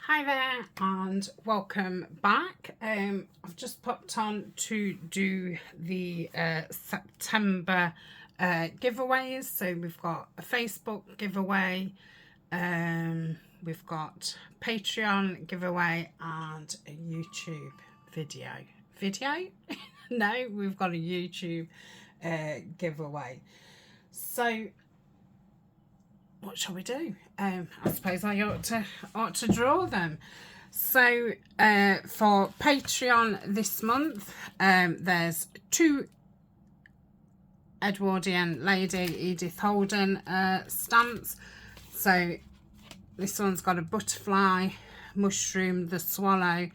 Hi there and welcome back. I've just popped on to do the September giveaways. So we've got a Facebook giveaway, we've got Patreon giveaway and a YouTube video. No, we've got a YouTube giveaway. So what shall we do? I suppose I ought to draw them. So for Patreon this month, there's two Edwardian Lady Edith Holden stamps. So this one's got a butterfly, mushroom, the swallow,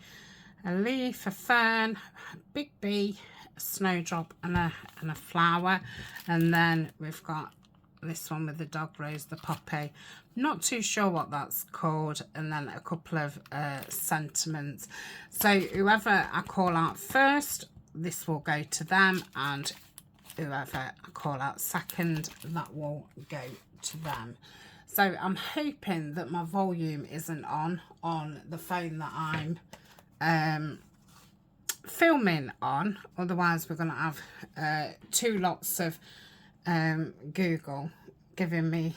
a leaf, a fern, a big bee, a snowdrop and a flower. And then we've got this one with the dog rose, the poppy, not too sure what that's called, and then a couple of sentiments. So whoever I call out first, this will go to them, and whoever I call out second, that will go to them. So I'm hoping that my volume isn't on the phone that I'm filming on, otherwise we're going to have two lots of Google giving me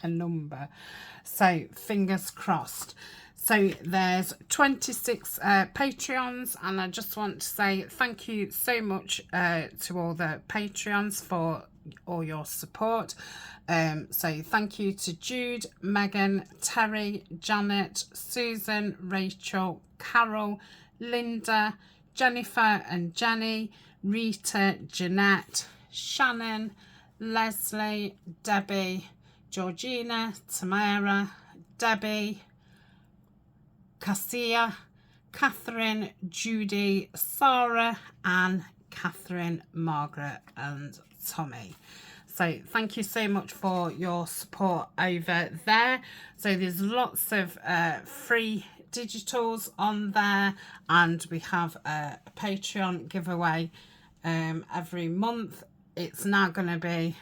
a number, so fingers crossed. So there's 26 Patreons, and I just want to say thank you so much to all the Patreons for all your support. So thank you to Jude, Megan, Terry, Janet, Susan, Rachel, Carol, Linda, Jennifer and Jenny, Rita, Jeanette, Shannon, Leslie, Debbie, Georgina, Tamara, Debbie, Cassia, Catherine, Judy, Sarah, Anne, Catherine, Margaret and Tommy. So thank you so much for your support over there. So there's lots of free digitals on there, and we have a Patreon giveaway every month. It's now going to be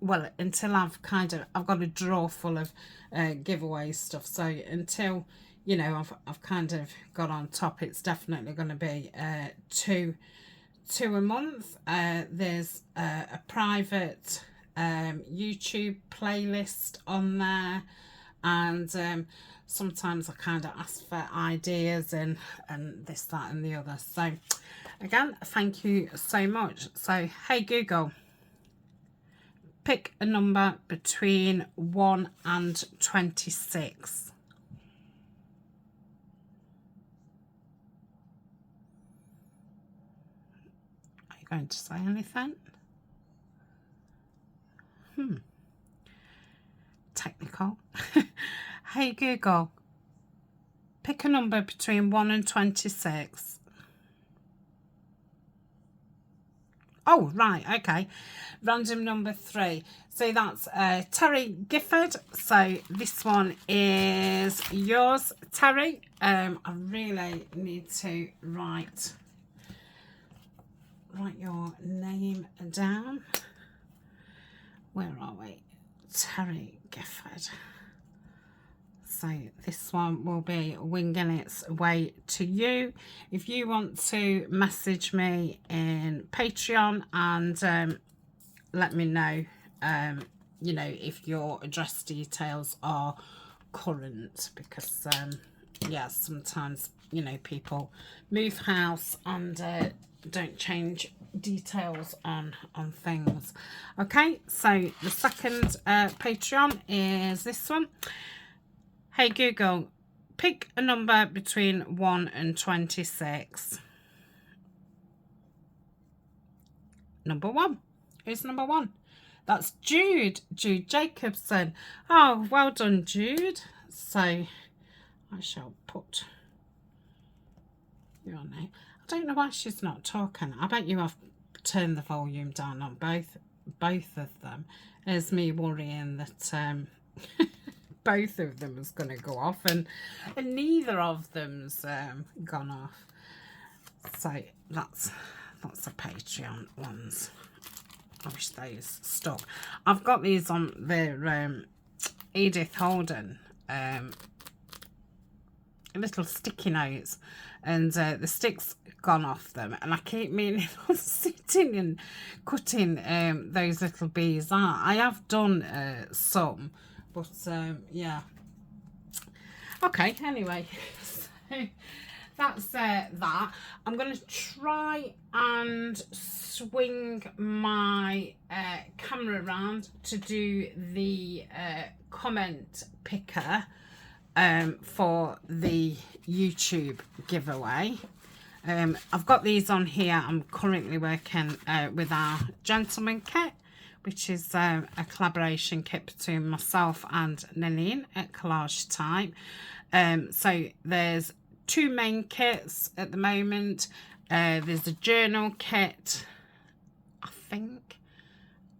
well, until I've got a drawer full of giveaway stuff, so until I've kind of got on top, it's definitely going to be two a month. There's a private YouTube playlist on there, and sometimes I kind of ask for ideas and this, that and the other. So again, thank you so much. So hey Google, pick a number between 1 and 26. Are you going to say anything? Technical. Hey Google, pick a number between 1 and 26. Oh, right, okay. Random number 3. So that's Terry Gifford. So this one is yours, Terry. I really need to write your name down. Where are we? Terry Gifford. So this one will be winging its way to you. If you want to message me in Patreon and let me know, if your address details are current, because yeah, sometimes people move house and don't change details on things. Okay, so the second Patreon is this one. Hey Google, pick a number between 1 and 26. Number 1. Who's number 1? That's Jude Jacobson. Oh, well done, Jude. So I shall put your name. I don't know why she's not talking. I bet you have turned the volume down on both of them. There's me worrying that both of them is going to go off, and neither of them's gone off. So that's the Patreon ones. I wish those stuck. I've got these on their Edith Holden little sticky notes, and the stick's gone off them, and I keep meaning on sitting and cutting those little bees out. I have done some, but yeah. Okay, anyway, so that's that. I'm going to try and swing my camera around to do the comment picker for the YouTube giveaway. I've got these on here. I'm currently working with our gentleman kit, which is a collaboration kit between myself and Nanine at Collage Type. So there's two main kits at the moment. There's a journal kit, I think,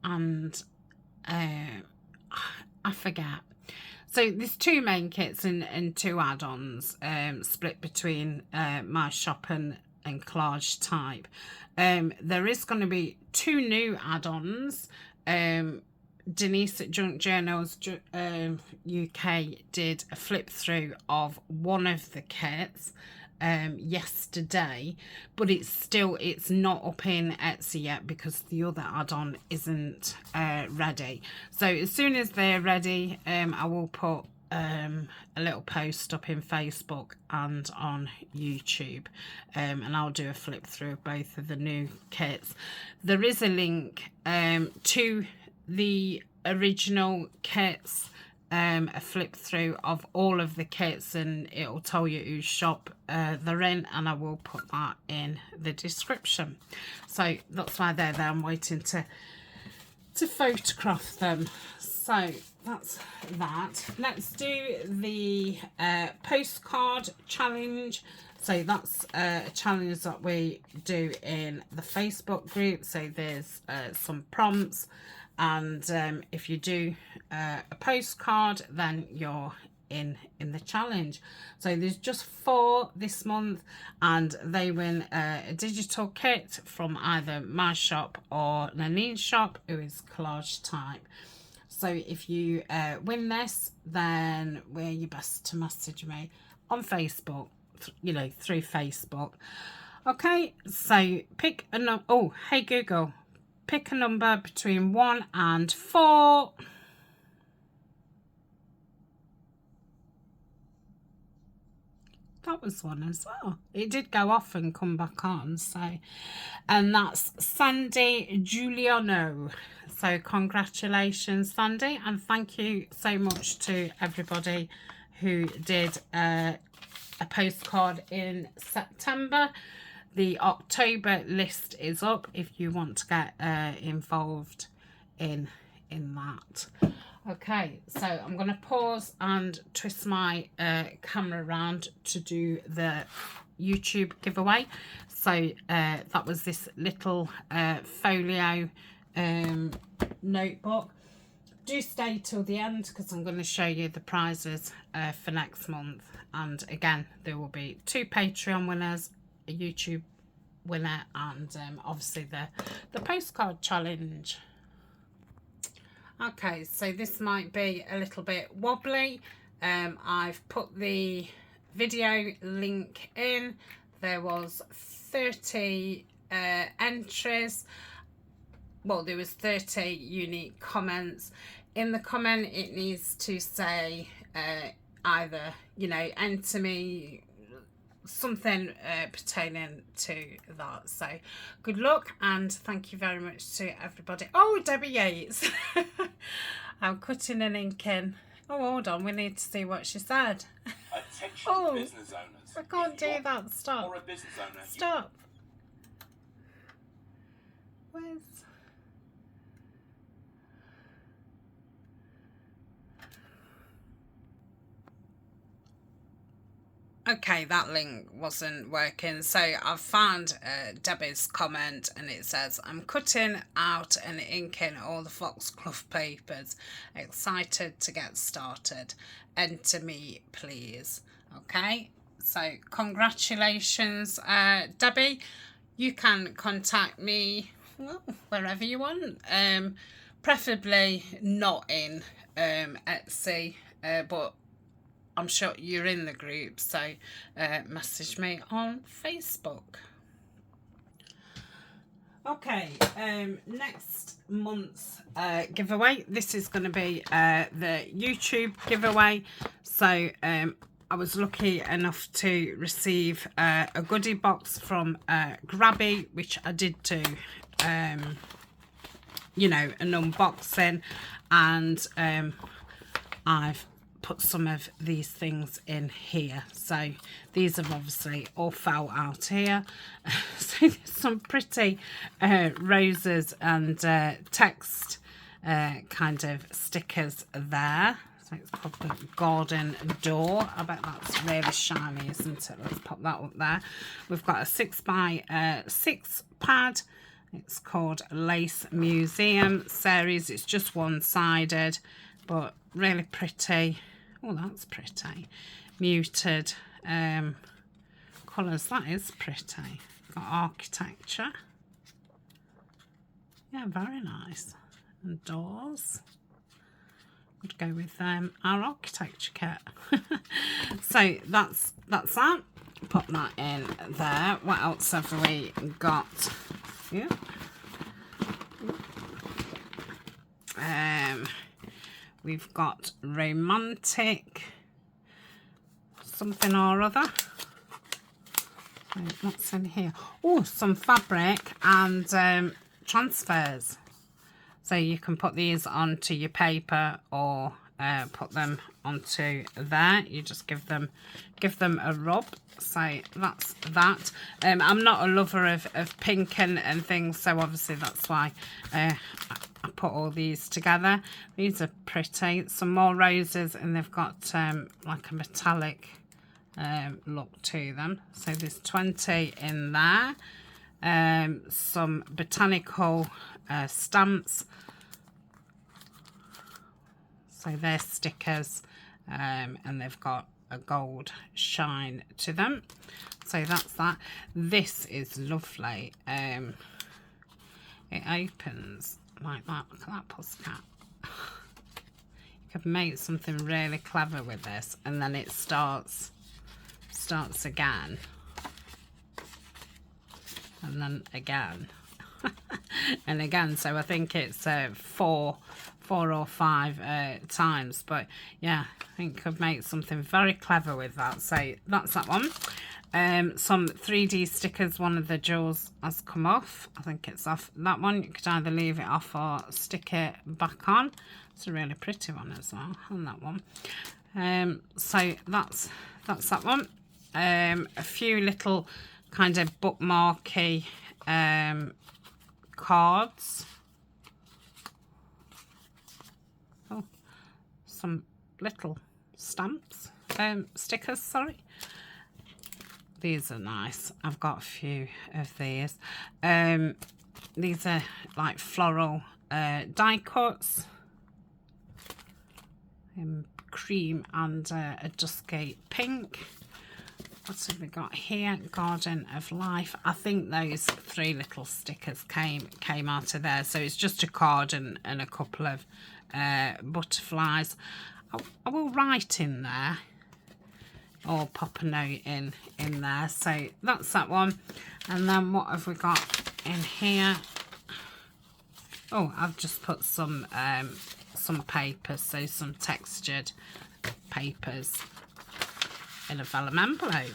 and I forget. So there's two main kits and two add-ons split between my shop and Collage Type. There is going to be two new add-ons. Denise at Junk Journals UK did a flip through of one of the kits yesterday, but it's not up in Etsy yet because the other add-on isn't ready. So as soon as they're ready, I will put a little post up in Facebook and on YouTube, and I'll do a flip through of both of the new kits. There is a link to the original kits, a flip through of all of the kits, and it'll tell you whose shop they're in, and I will put that in the description. So that's why they're there. I'm waiting to photograph them. So that's that. Let's do the postcard challenge. So that's a challenge that we do in the Facebook group. So there's some prompts, and if you do a postcard, then you're in the challenge. So there's just 4 this month, and they win a digital kit from either my shop or Nanine's shop, who is Collage Type. So if you win this, then we're your best to message me on Facebook, you know, through Facebook. Okay, so pick a number. Oh, hey Google, pick a number between 1 and 4. That was one as well. It did go off and come back on. So, and that's Sandy Giuliano. So congratulations, Sandy, and thank you so much to everybody who did a postcard in September. The October list is up if you want to get involved in that. Okay, so I'm going to pause and twist my camera around to do the YouTube giveaway. So that was this little folio notebook. Do stay till the end because I'm going to show you the prizes for next month. And again, there will be 2 Patreon winners, a YouTube winner, and obviously the postcard challenge. Okay, so this might be a little bit wobbly. I've put the video link in. There was 30 entries. Well, there was 30 unique comments. In the comment, it needs to say either, you know, enter me, something pertaining to that. So good luck, and thank you very much to everybody. Oh, Debbie Yates. I'm cutting and inking. Oh, hold on, we need to see what she said. Attention business owners. I can't do that. Stop. Or a business owner. Stop. Where's... Okay, that link wasn't working, so I've found Debbie's comment, and it says, I'm cutting out and inking all the Foxglove papers. Excited to get started. Enter me, please. Okay, so congratulations, Debbie. You can contact me, well, wherever you want. Preferably not in Etsy, but I'm sure you're in the group, so message me on Facebook. Okay, next month's giveaway. This is going to be the YouTube giveaway. So I was lucky enough to receive a goodie box from Grabby, which I did do, you know, an unboxing, and I've put some of these things in here. So these have obviously all fell out here. So there's some pretty roses and text kind of stickers there. So it's called the garden door. I bet that's really shiny, isn't it? Let's pop that up there. We've got a 6x6 pad. It's called Lace Museum series. It's just one-sided, but really pretty. Oh, that's pretty. Muted colours. That is pretty. Got architecture. Yeah, very nice. And doors. Would go with our architecture kit. So that's that. Put that in there. What else have we got? Yeah. We've got romantic something or other. What's in here? Oh, some fabric and transfers. So you can put these onto your paper or put them onto there. You just give them a rub. So that's that. I'm not a lover of pink and things, so obviously that's why I put all these together. These are pretty. Some more roses, and they've got like a metallic look to them. So there's 20 in there. Some botanical stamps. So they're stickers, and they've got a gold shine to them. So that's that. This is lovely. It opens like that. Look at that pussycat. You could make something really clever with this, and then it starts again, and then again. And again. So I think it's 4 or 5 times, but yeah, I think could make something very clever with that. So that's that one. Some 3D stickers. One of the jewels has come off. I think it's off that one. You could either leave it off or stick it back on. It's a really pretty one as well on that one. So that's that one. A few little kind of bookmarky cards. Oh, some little stamps, stickers, sorry. These are nice. I've got a few of these. These are like floral die cuts. Cream and a dusky pink. What have we got here? Garden of Life. I think those 3 little stickers came out of there. So it's just a card and a couple of butterflies. I will write in there or pop a note in there. So that's that one. And then what have we got in here? Oh, I've just put some papers, so some textured papers in a vellum envelope.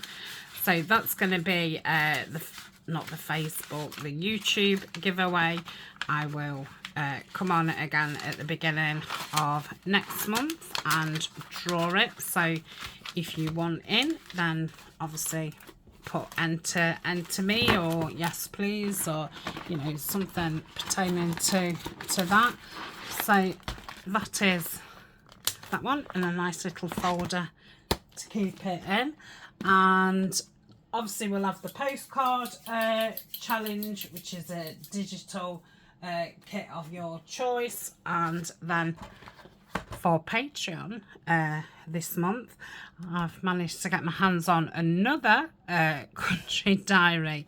So that's going to be not the Facebook, the YouTube giveaway. I will come on again at the beginning of next month and draw it. So if you want in, then obviously put enter me, or yes please, or you know, something pertaining to that. So that is that one, and a nice little folder to keep it in. And obviously we'll have the postcard challenge, which is a digital kit of your choice. And then for Patreon this month, I've managed to get my hands on another Country Diary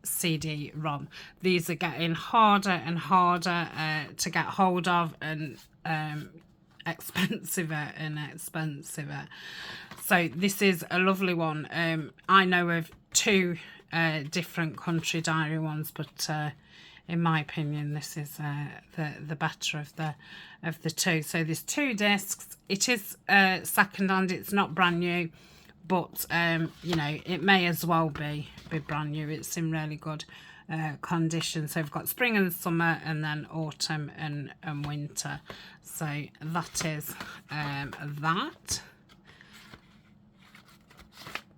CD-ROM. These are getting harder and harder to get hold of, and expensiver and expensiver. So this is a lovely one. I know of two different Country Diary ones, but in my opinion, this is the better of the two. So there's 2 discs. It is second hand. It's not brand new, but you know, it may as well be brand new. It's in really good condition. So we've got spring and summer, and then autumn and winter. So that is that.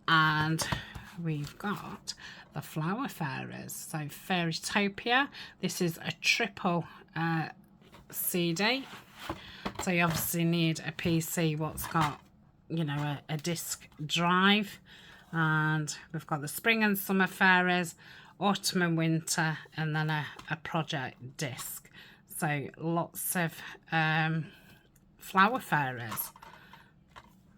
And we've got the Flower Fairies. So Fairytopia. This is a triple CD. So you obviously need a PC what's got, you know, a disc drive. And we've got the Spring and Summer Fairies, Autumn and Winter, and then a project disc. So lots of Flower Fairies.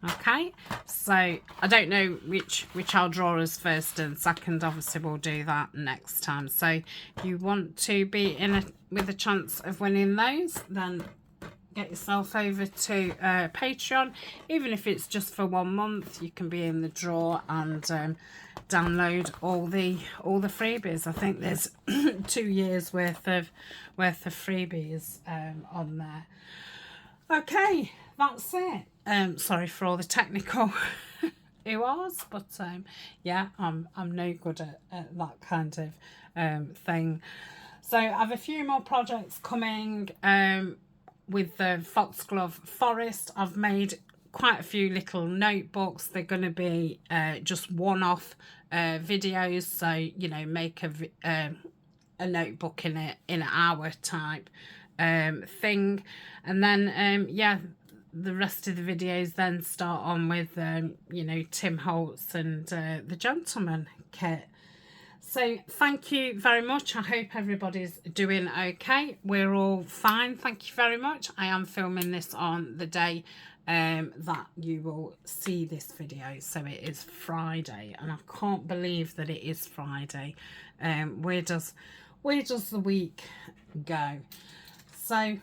Okay, so I don't know which I'll draw as first and second. Obviously we'll do that next time. So if you want to be with a chance of winning those, then get yourself over to Patreon. Even if it's just for 1 month, you can be in the draw and download all the freebies. I think there's 2 years worth of freebies on there. Okay, that's it. Sorry for all the technical it was, but yeah, I'm no good at that kind of thing. So I have a few more projects coming with the Foxglove Forest. I've made quite a few little notebooks. They're going to be just one-off videos, so you know, make a notebook in an hour type thing, and then yeah, the rest of the videos then start on with you know, Tim Holtz and the Gentleman kit. So thank you very much. I hope everybody's doing okay. We're all fine, thank you very much. I am filming this on the day that you will see this video, so it is Friday, and I can't believe that it is Friday. Where does the week go? So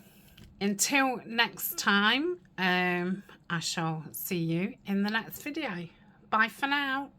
until next time, I shall see you in the next video. Bye for now.